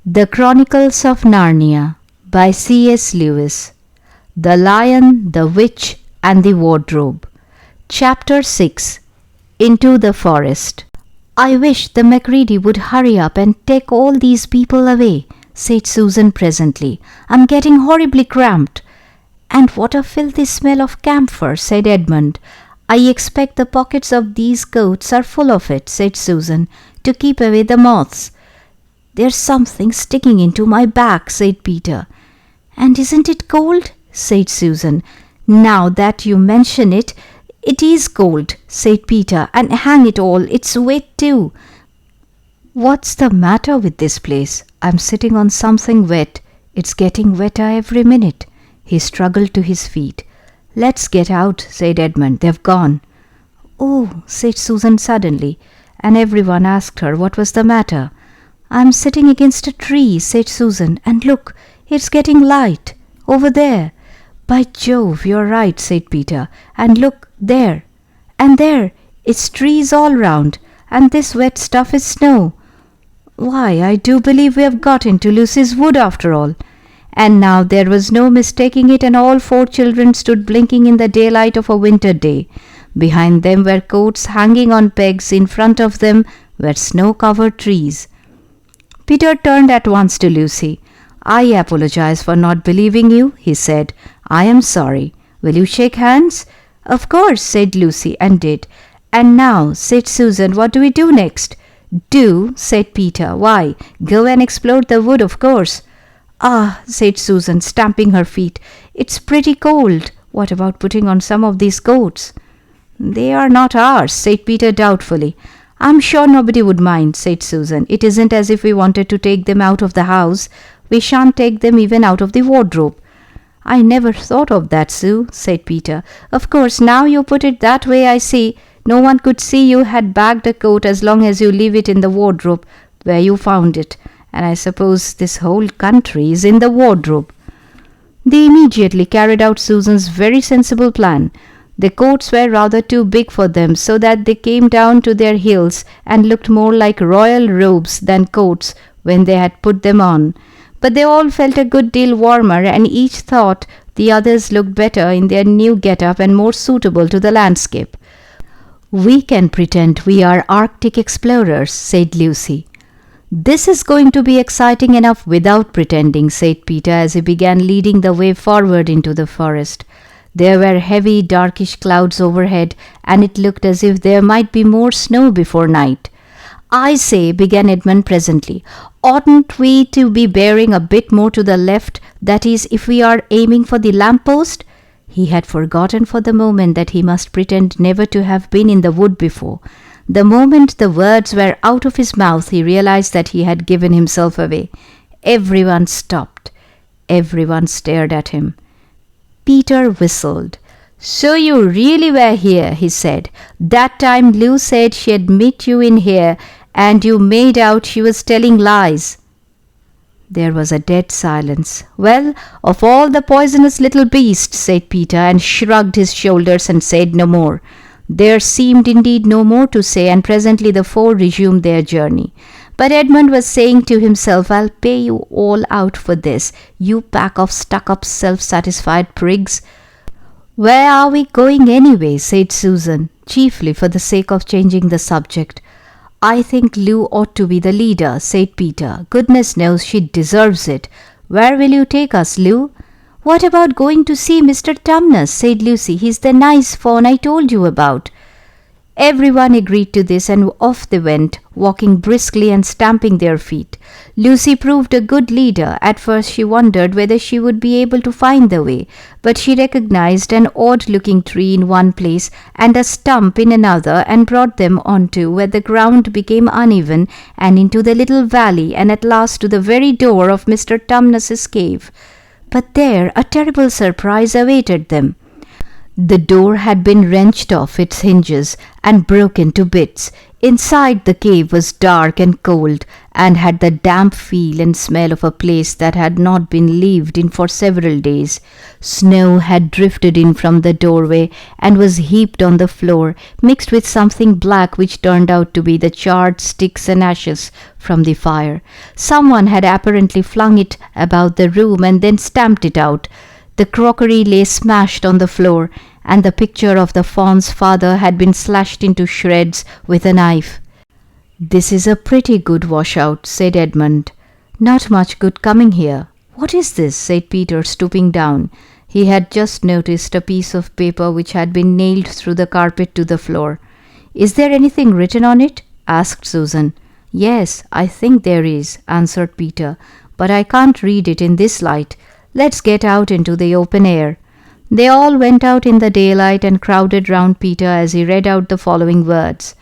The Chronicles of Narnia by C.S. Lewis. The Lion, the Witch and the Wardrobe. Chapter 6. Into the Forest. "I wish the Macready would hurry up and take all these people away," said Susan presently. "I'm getting horribly cramped." "And what a filthy smell of camphor," said Edmund. "I expect the pockets of these coats are full of it," said Susan, "to keep away the moths." "There's something sticking into my back," said Peter. "And isn't it cold?" said Susan. "Now that you mention it, it is cold," said Peter, "and hang it all, it's wet too." "What's the matter with this place? I'm sitting on something wet. It's getting wetter every minute." He struggled to his feet. "Let's get out," said Edmund. "They've gone." "Oh," said Susan suddenly, and everyone asked her what was the matter. "I'm sitting against a tree," said Susan, "and look, it's getting light. Over there." "By Jove, you're right," said Peter. "And look, there. And there. It's trees all round, and this wet stuff is snow. Why, I do believe we have got into Lucy's wood after all." And now there was no mistaking it, and all four children stood blinking in the daylight of a winter day. Behind them were coats hanging on pegs. In front of them were snow-covered trees. Peter turned at once to Lucy. "I apologize for not believing you," he said. "I am sorry. Will you shake hands?" "Of course," said Lucy, and did. "And now," said Susan, "what do we do next?" "Do?" said Peter. "Why, go and explore the wood, of course." "Ah," said Susan, stamping her feet, "it's pretty cold. What about putting on some of these coats?" "They are not ours," said Peter doubtfully. "I'm sure nobody would mind," said Susan. "It isn't as if we wanted to take them out of the house. We shan't take them even out of the wardrobe." "I never thought of that, Sue," said Peter. "Of course, now you put it that way, I see. No one could see you had bagged a coat as long as you leave it in the wardrobe where you found it. And I suppose this whole country is in the wardrobe." They immediately carried out Susan's very sensible plan. The coats were rather too big for them, so that they came down to their heels and looked more like royal robes than coats when they had put them on. But they all felt a good deal warmer, and each thought the others looked better in their new get-up and more suitable to the landscape. "We can pretend we are Arctic explorers," said Lucy. "This is going to be exciting enough without pretending," said Peter as he began leading the way forward into the forest. There were heavy, darkish clouds overhead, and it looked as if there might be more snow before night. "I say," began Edmund presently, "oughtn't we to be bearing a bit more to the left, that is, if we are aiming for the lamp-post?" He had forgotten for the moment that he must pretend never to have been in the wood before. The moment the words were out of his mouth, he realized that he had given himself away. Everyone stopped. Everyone stared at him. Peter whistled. "So you really were here," he said. "That time Lou said she'd meet you in here, and you made out she was telling lies." There was a dead silence. "Well, of all the poisonous little beasts," said Peter, and shrugged his shoulders and said no more. There seemed indeed no more to say, and presently the four resumed their journey. But Edmund was saying to himself, "I'll pay you all out for this, you pack of stuck-up, self-satisfied prigs." "Where are we going anyway?" said Susan, chiefly for the sake of changing the subject. "I think Lou ought to be the leader," said Peter. "Goodness knows she deserves it. Where will you take us, Lou?" "What about going to see Mr. Tumnus?" said Lucy. "He's the nice faun I told you about." Everyone agreed to this, and off they went, walking briskly and stamping their feet. Lucy proved a good leader. At first she wondered whether she would be able to find the way, but she recognized an odd-looking tree in one place and a stump in another, and brought them on to where the ground became uneven, and into the little valley, and at last to the very door of Mr. Tumnus's cave. But there a terrible surprise awaited them. The door had been wrenched off its hinges and broken to bits. Inside, the cave was dark and cold, and had the damp feel and smell of a place that had not been lived in for several days. Snow had drifted in from the doorway and was heaped on the floor, mixed with something black which turned out to be the charred sticks and ashes from the fire. Someone had apparently flung it about the room and then stamped it out. The crockery lay smashed on the floor, and the picture of the fawn's father had been slashed into shreds with a knife. "This is a pretty good washout," said Edmund. "Not much good coming here." "What is this?" said Peter, stooping down. He had just noticed a piece of paper which had been nailed through the carpet to the floor. "Is there anything written on it?" asked Susan. "Yes, I think there is," answered Peter, "but I can't read it in this light. Let's get out into the open air." They all went out in the daylight and crowded round Peter as he read out the following words.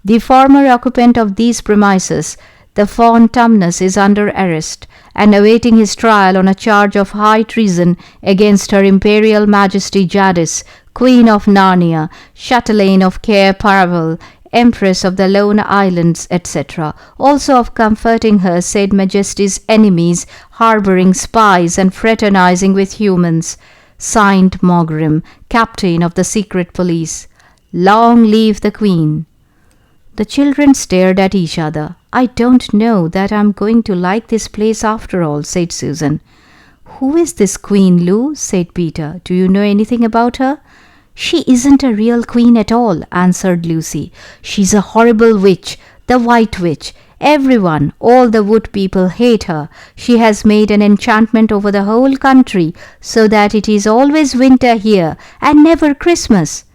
"The former occupant of these premises, the fawn Tumnus, is under arrest and awaiting his trial on a charge of high treason against Her Imperial Majesty Jadis, Queen of Narnia, Chatelaine of Cair Paravel, Empress of the Lone Islands, etc., also of comforting her said Majesty's enemies, harbouring spies and fraternizing with humans. Signed Mogrim, Captain of the Secret Police. Long live the Queen." The children stared at each other. "I don't know that I'm going to like this place after all," said Susan. "Who is this Queen, Lou?" said Peter. "Do you know anything about her?" "She isn't a real queen at all," answered Lucy. "She's a horrible witch, the White Witch. Everyone, all the wood people, hate her. She has made an enchantment over the whole country so that it is always winter here and never Christmas."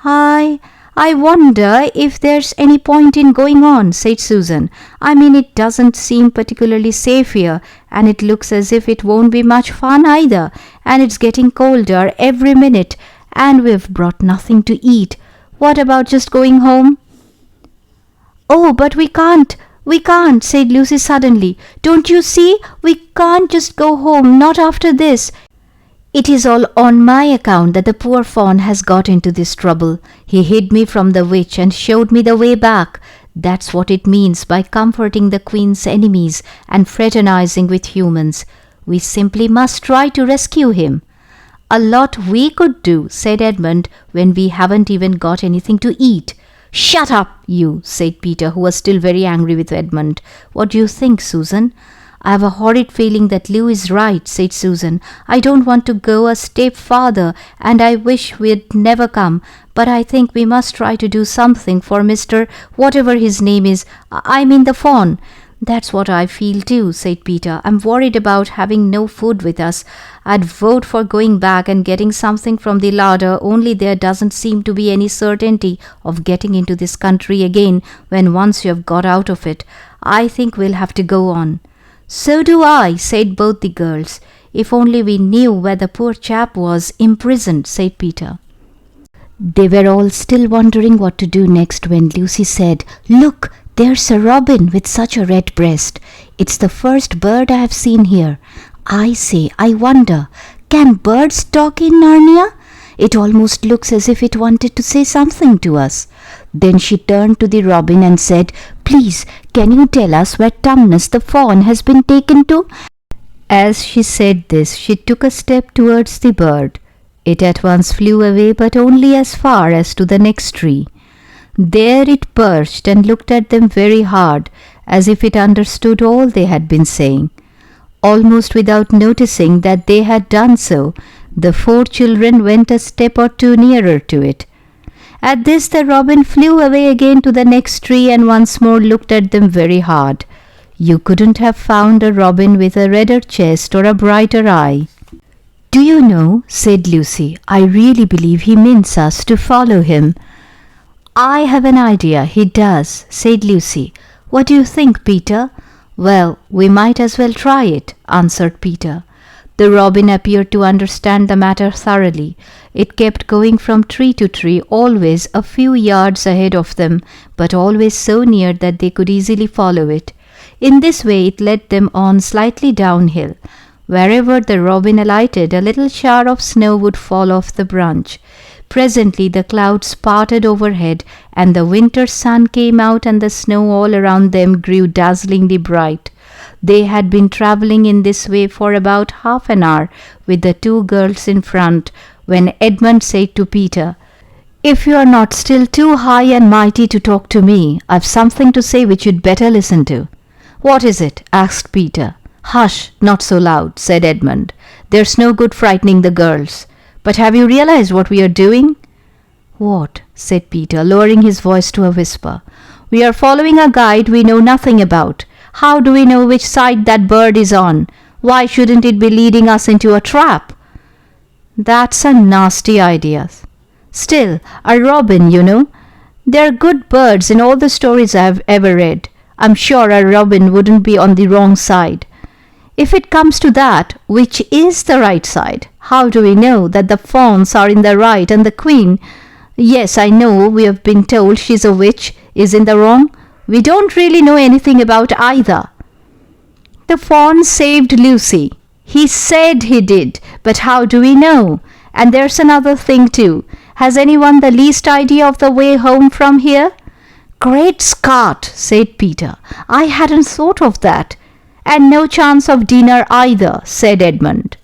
I wonder if there's any point in going on," said Susan. "I mean, it doesn't seem particularly safe here, and it looks as if it won't be much fun either, and it's getting colder every minute, and we've brought nothing to eat. What about just going home?" "Oh, but we can't, said Lucy suddenly. "Don't you see? We can't just go home, not after this. It is all on my account that the poor fawn has got into this trouble. He hid me from the witch and showed me the way back. That's what it means by comforting the Queen's enemies and fraternizing with humans. We simply must try to rescue him." "A lot we could do," said Edmund, "when we haven't even got anything to eat." "Shut up, you," said Peter, who was still very angry with Edmund. "What do you think, Susan?" "I have a horrid feeling that Lou is right," said Susan. "I don't want to go a step farther, and I wish we'd never come, but I think we must try to do something for Mr. whatever his name is, I mean the fawn." "That's what I feel too," said Peter. "I'm worried about having no food with us. I'd vote for going back and getting something from the larder, only there doesn't seem to be any certainty of getting into this country again when once you have got out of it. I think we'll have to go on." "So do I," said both the girls. "If only we knew where the poor chap was imprisoned," said Peter. They were all still wondering what to do next when Lucy said, "Look, there's a robin with such a red breast. It's the first bird I have seen here. I say, I wonder, can birds talk in Narnia? It almost looks as if it wanted to say something to us." Then she turned to the robin and said, "Please, can you tell us where Tumnus the fawn has been taken to?" As she said this, she took a step towards the bird. It at once flew away, but only as far as to the next tree. There it perched and looked at them very hard, as if it understood all they had been saying. Almost without noticing that they had done so, the 4 children went a step or 2 nearer to it. At this the robin flew away again to the next tree and once more looked at them very hard. You couldn't have found a robin with a redder chest or a brighter eye. "Do you know," said Lucy, "I really believe he means us to follow him." "I have an idea he does," said Lucy. "What do you think, Peter?" "Well, we might as well try it," answered Peter. The robin appeared to understand the matter thoroughly. It kept going from tree to tree, always a few yards ahead of them, but always so near that they could easily follow it. In this way it led them on slightly downhill. Wherever the robin alighted, a little shower of snow would fall off the branch. Presently the clouds parted overhead, and the winter sun came out, and the snow all around them grew dazzlingly bright. They had been travelling in this way for about half an hour, with the two girls in front, when Edmund said to Peter, "If you are not still too high and mighty to talk to me, I've something to say which you'd better listen to." "What is it?" asked Peter. "Hush, not so loud," said Edmund. "There's no good frightening the girls. But have you realized what we are doing?" "What?" said Peter, lowering his voice to a whisper. "We are following a guide we know nothing about. How do we know which side that bird is on? Why shouldn't it be leading us into a trap?" "That's a nasty idea. Still, a robin, you know. They're good birds in all the stories I've ever read. I'm sure a robin wouldn't be on the wrong side. If it comes to that, which is the right side? How do we know that the fawns are in the right and the queen, yes, I know we have been told she's a witch, is in the wrong? We don't really know anything about either." "The fawn saved Lucy. He said he did, but how do we know? And there's another thing too. Has anyone the least idea of the way home from here?" "Great Scott!" said Peter. "I hadn't thought of that. And no chance of dinner either," said Edmund.